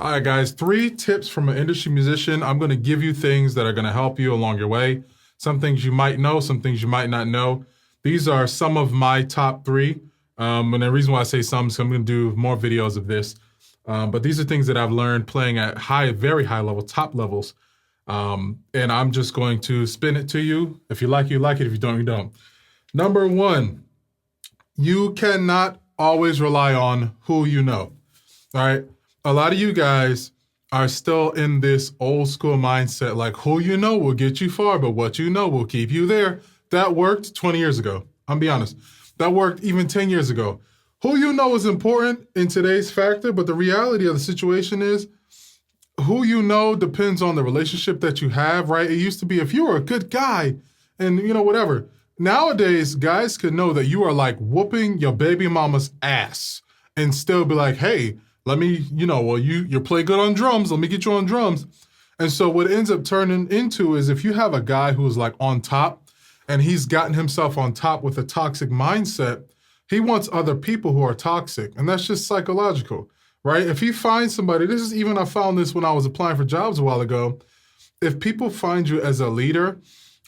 All right, guys, 3 tips from an industry musician. I'm going to give you things that are going to help you along your way. Some things you might know, some things you might not know. These are some of my top 3. And the reason why I say some is I'm going to do more videos of this. But these are things that I've learned playing at very high level, top levels. And I'm just going to spin it to you. If you like it. If you don't, you don't. Number 1, you cannot always rely on who you know. All right. A lot of you guys are still in this old school mindset, like who you know will get you far, but what you know will keep you there. That worked 20 years ago. I'm be honest. That worked even 10 years ago. Who you know is important in today's factor, but the reality of the situation is who you know depends on the relationship that you have, right? It used to be if you were a good guy and, whatever. Nowadays, guys could know that you are like whooping your baby mama's ass and still be like, hey, let me, you play good on drums. Let me get you on drums. And so what it ends up turning into is if you have a guy who's like on top and he's gotten himself on top with a toxic mindset, he wants other people who are toxic. And that's just psychological, right? If he finds somebody, I found this when I was applying for jobs a while ago. If people find you as a leader,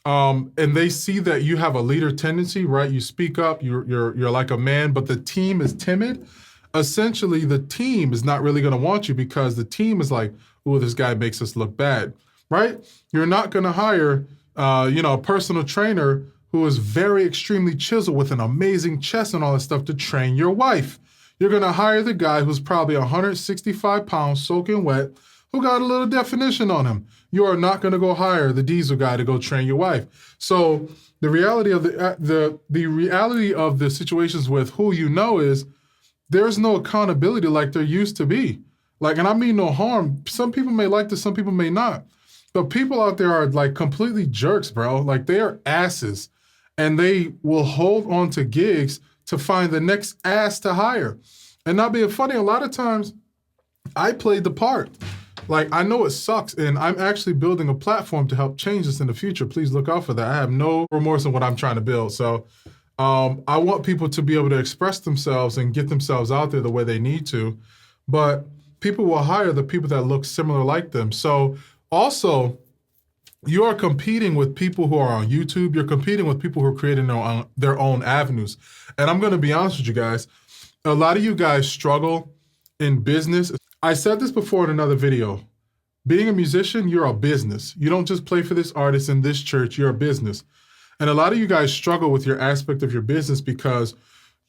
and they see that you have a leader tendency, right? You speak up, you're like a man, but the team is timid. Essentially, the team is not really going to want you because the team is like, oh, this guy makes us look bad, right? You're not going to hire, a personal trainer who is very extremely chiseled with an amazing chest and all that stuff to train your wife. You're going to hire the guy who's probably 165 pounds, soaking wet, who got a little definition on him. You are not going to go hire the diesel guy to go train your wife. So the reality of the reality of the situations with who you know is there's no accountability like there used to be. And I mean no harm. Some people may like this, some people may not. But people out there are like completely jerks, bro. Like they are asses. And they will hold on to gigs to find the next ass to hire. And not being funny, a lot of times I played the part. I know it sucks, and I'm actually building a platform to help change this in the future. Please look out for that. I have no remorse in what I'm trying to build. So I want people to be able to express themselves and get themselves out there the way they need to. But people will hire the people that look similar like them. So also, you are competing with people who are on YouTube. You're competing with people who are creating their own avenues. And I'm going to be honest with you guys. A lot of you guys struggle in business. I said this before in another video. Being a musician, you're a business. You don't just play for this artist in this church, you're a business. And a lot of you guys struggle with your aspect of your business because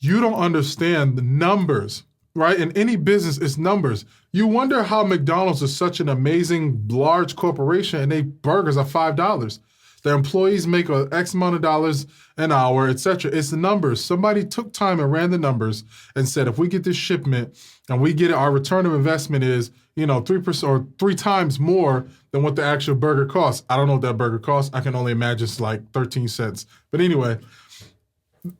you don't understand the numbers, right? In any business, it's numbers. You wonder how McDonald's is such an amazing, large corporation and they burgers are $5. Their employees make X amount of dollars an hour, etc. It's the numbers. Somebody took time and ran the numbers and said, if we get this shipment and we get it, our return of investment is, 3% or 3 times more than what the actual burger costs. I don't know what that burger costs. I can only imagine it's like 13 cents. But anyway,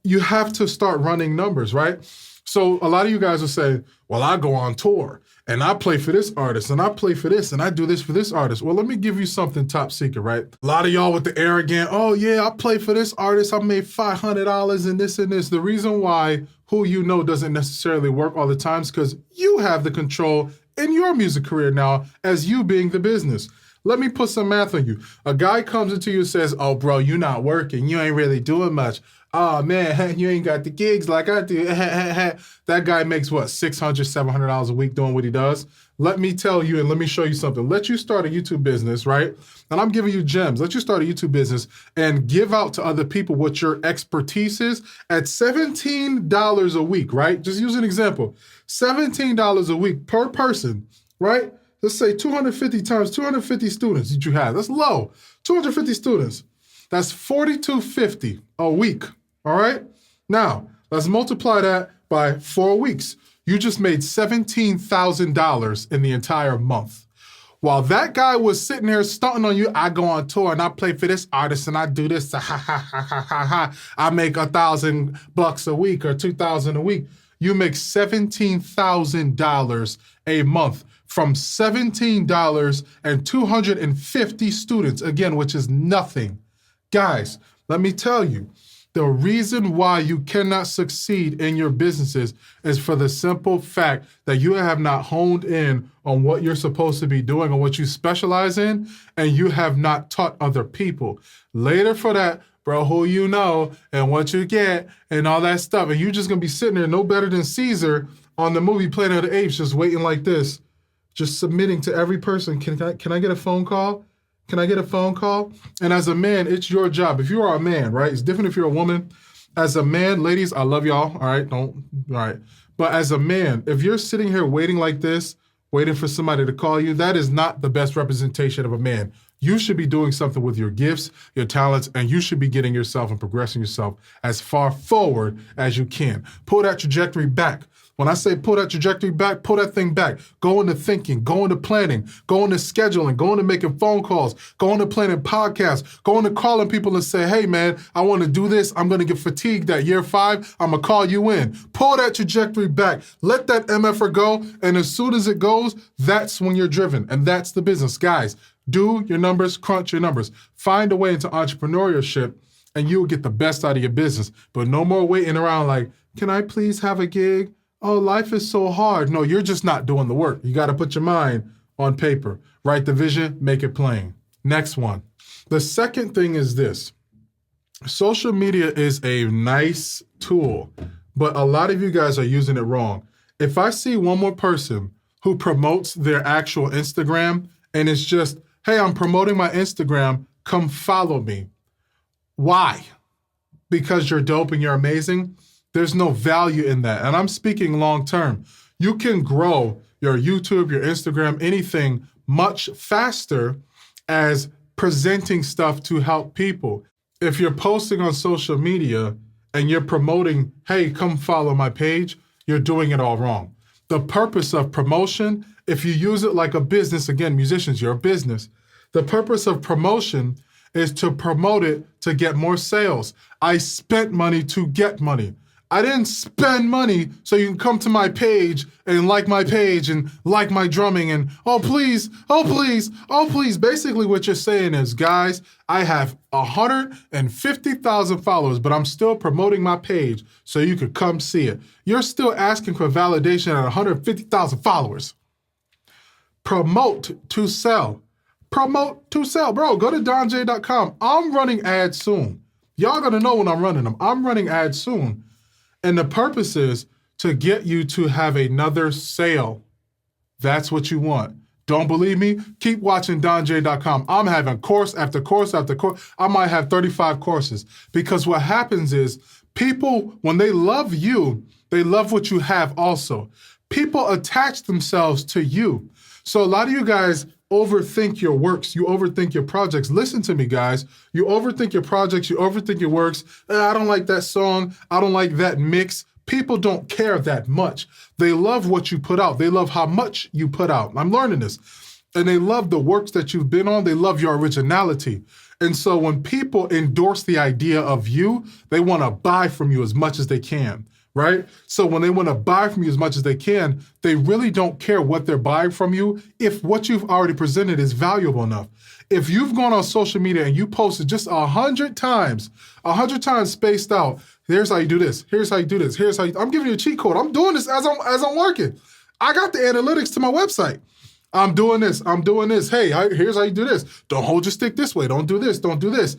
you have to start running numbers, right? So a lot of you guys will say, well, I go on tour and I play for this artist and I play for this and I do this for this artist. Well, let me give you something top secret, right? A lot of y'all with the arrogant, oh yeah, I play for this artist. I made $500 and this and this. The reason why who you know doesn't necessarily work all the time is because you have the control in your music career now as you being the business. Let me put some math on you. A guy comes into you and says, oh, bro, you're not working. You ain't really doing much. Oh, man, you ain't got the gigs like I do. That guy makes what, $600, $700 a week doing what he does? Let me tell you and let me show you something. Let you start a YouTube business, right? And I'm giving you gems. Let you start a YouTube business and give out to other people what your expertise is at $17 a week, right? Just use an example. $17 a week per person, right? Let's say 250 times 250 students that you have. That's low. 250 students. That's $4,250 a week. All right? Now, let's multiply that by 4 weeks. You just made $17,000 in the entire month. While that guy was sitting here stunting on you, I go on tour and I play for this artist and I do this. I make $1,000 a week or $2,000 a week. You make $17,000 a month from $17 and 250 students, again, which is nothing. Guys, let me tell you, The reason why you cannot succeed in your businesses is for the simple fact that you have not honed in on what you're supposed to be doing or what you specialize in, and you have not taught other people. Later for that, bro, who you know and what you get and all that stuff, and you're just gonna be sitting there no better than Caesar on the movie Planet of the Apes, just waiting like this, just submitting to every person. Can I get a phone call? Can I get a phone call? And as a man, it's your job. If you are a man, right? It's different if you're a woman. As a man, ladies, I love y'all, all right? All right. But as a man, if you're sitting here waiting like this, waiting for somebody to call you, that is not the best representation of a man. You should be doing something with your gifts, your talents, and you should be getting yourself and progressing yourself as far forward as you can. Pull that trajectory back. When I say pull that trajectory back, pull that thing back. Go into thinking, go into planning, go into scheduling, go into making phone calls, go into planning podcasts, go into calling people and say, hey man, I want to do this. I'm going to get fatigued at year 5. I'm going to call you in. Pull that trajectory back. Let that MFR go. And as soon as it goes, that's when you're driven. And that's the business. Guys, do your numbers, crunch your numbers. Find a way into entrepreneurship and you'll get the best out of your business. But no more waiting around like, can I please have a gig? Oh, life is so hard. No, you're just not doing the work. You got to put your mind on paper. Write the vision, make it plain. Next one. The second thing is this. Social media is a nice tool, but a lot of you guys are using it wrong. If I see one more person who promotes their actual Instagram and it's just, hey, I'm promoting my Instagram, come follow me. Why? Because you're dope and you're amazing? There's no value in that. And I'm speaking long term. You can grow your YouTube, your Instagram, anything much faster as presenting stuff to help people. If you're posting on social media and you're promoting, hey, come follow my page, you're doing it all wrong. The purpose of promotion, if you use it like a business, again, musicians, you're a business. The purpose of promotion is to promote it to get more sales. I spent money to get money. I didn't spend money so you can come to my page and like my page and like my drumming and, oh, please, oh, please, oh, please. Basically what you're saying is, guys, I have 150,000 followers, but I'm still promoting my page so you could come see it. You're still asking for validation at 150,000 followers. Promote to sell. Promote to sell. Bro, go to donj.com. I'm running ads soon. Y'all gonna know when I'm running them. I'm running ads soon. And the purpose is to get you to have another sale. That's what you want. Don't believe me? Keep watching donj.com. I'm having course after course after course. I might have 35 courses. Because what happens is people, when they love you, they love what you have also. People attach themselves to you. So a lot of you guys overthink your works. You overthink your projects. Listen to me, guys. You overthink your projects. You overthink your works. I don't like that song. I don't like that mix. People don't care that much. They love what you put out. They love how much you put out. I'm learning this. And they love the works that you've been on. They love your originality. And so when people endorse the idea of you, they want to buy from you as much as they can. Right? So when they want to buy from you as much as they can, they really don't care what they're buying from you if what you've already presented is valuable enough. If you've gone on social media and you posted just 100 times spaced out, here's how you do this, here's how you do this, here's how you, I'm giving you a cheat code. I'm doing this as I'm working. I got the analytics to my website. I'm doing this, Hey, here's how you do this. Don't hold your stick this way. Don't do this, don't do this.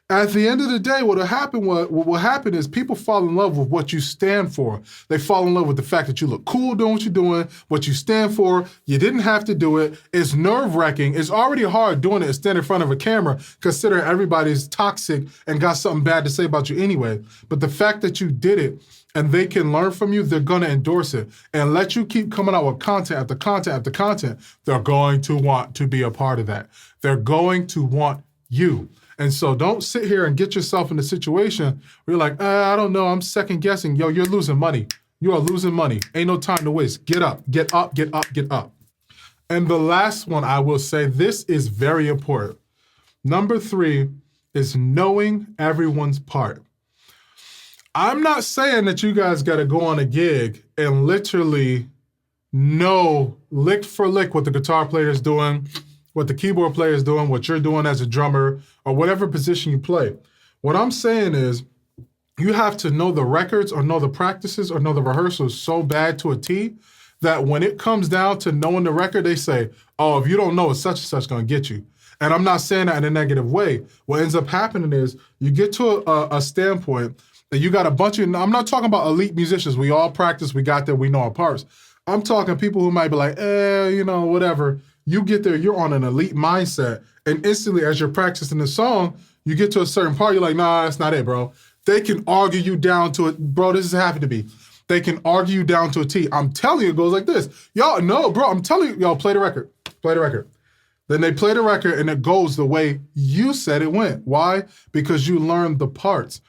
At the end of the day, what will happen is people fall in love with what you stand for. They fall in love with the fact that you look cool doing what you're doing, what you stand for. You didn't have to do it. It's nerve-wracking. It's already hard doing it and standing in front of a camera, considering everybody's toxic and got something bad to say about you anyway. But the fact that you did it and they can learn from you, they're going to endorse it and let you keep coming out with content after content after content. They're going to want to be a part of that. They're going to want you. And so don't sit here and get yourself in a situation where you're like, I don't know, I'm second guessing. Yo, you're losing money. You are losing money. Ain't no time to waste. Get up, get up, get up, get up. And the last one I will say, this is very important. Number 3 is knowing everyone's part. I'm not saying that you guys got to go on a gig and literally know lick for lick what the guitar player is doing, what the keyboard player is doing, what you're doing as a drummer, or whatever position you play. What I'm saying is, you have to know the records or know the practices or know the rehearsals so bad to a T that when it comes down to knowing the record, they say, oh, if you don't know, it's such and such going to get you. And I'm not saying that in a negative way. What ends up happening is you get to a standpoint that you got a bunch of, I'm not talking about elite musicians. We all practice, we got there, we know our parts. I'm talking people who might be like, whatever. You get there, you're on an elite mindset. And instantly, as you're practicing the song, you get to a certain part, you're like, nah, that's not it, bro. They can argue you down to it. Bro, this is happening to me. They can argue you down to a T. I'm telling you, it goes like this. Y'all, no, bro, I'm telling you, y'all, play the record. Play the record. Then they play the record and it goes the way you said it went. Why? Because you learned the parts.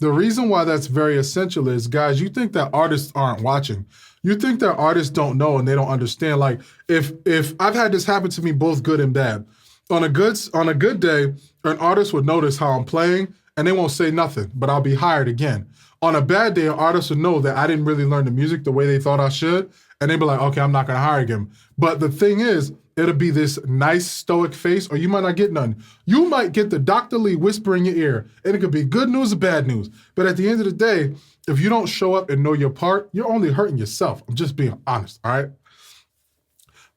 The reason why that's very essential is, guys, you think that artists aren't watching. You think that artists don't know and they don't understand. Like, if I've had this happen to me, both good and bad. On a good day, an artist would notice how I'm playing and they won't say nothing, but I'll be hired again. On a bad day, an artist would know that I didn't really learn the music the way they thought I should, and they'd be like, okay, I'm not gonna hire him. But the thing is, it'll be this nice stoic face, or you might not get none. You might get the Dr. Lee whisper in your ear, and it could be good news or bad news. But at the end of the day, if you don't show up and know your part, you're only hurting yourself. I'm just being honest, all right?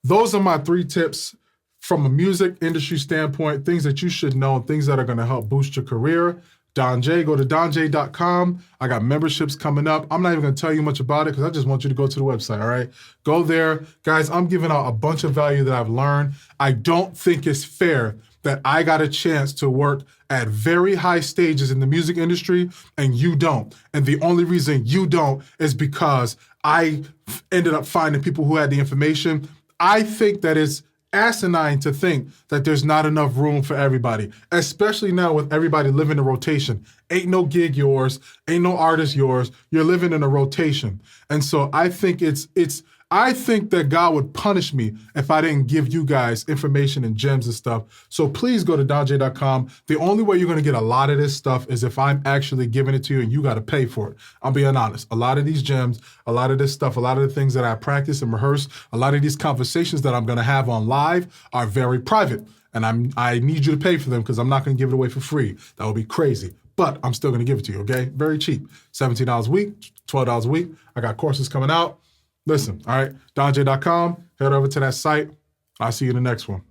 Those are my 3 tips from a music industry standpoint, things that you should know, things that are gonna help boost your career. Don J, go to donj.com. I got memberships coming up. I'm not even gonna tell you much about it because I just want you to go to the website, all right? Go there. Guys, I'm giving out a bunch of value that I've learned. I don't think it's fair that I got a chance to work at very high stages in the music industry and you don't. And the only reason you don't is because I ended up finding people who had the information. I think that it's asinine to think that there's not enough room for everybody, especially now with everybody living in rotation. Ain't no gig yours, ain't no artist yours. You're living in a rotation. And so I think I think that God would punish me if I didn't give you guys information and gems and stuff. So please go to donj.com. The only way you're going to get a lot of this stuff is if I'm actually giving it to you and you got to pay for it. I'm being honest. A lot of these gems, a lot of this stuff, a lot of the things that I practice and rehearse, a lot of these conversations that I'm going to have on live are very private. And I need you to pay for them because I'm not going to give it away for free. That would be crazy. But I'm still going to give it to you, okay? Very cheap. $17 a week, $12 a week. I got courses coming out. Listen, all right, donj.com, head over to that site. I'll see you in the next one.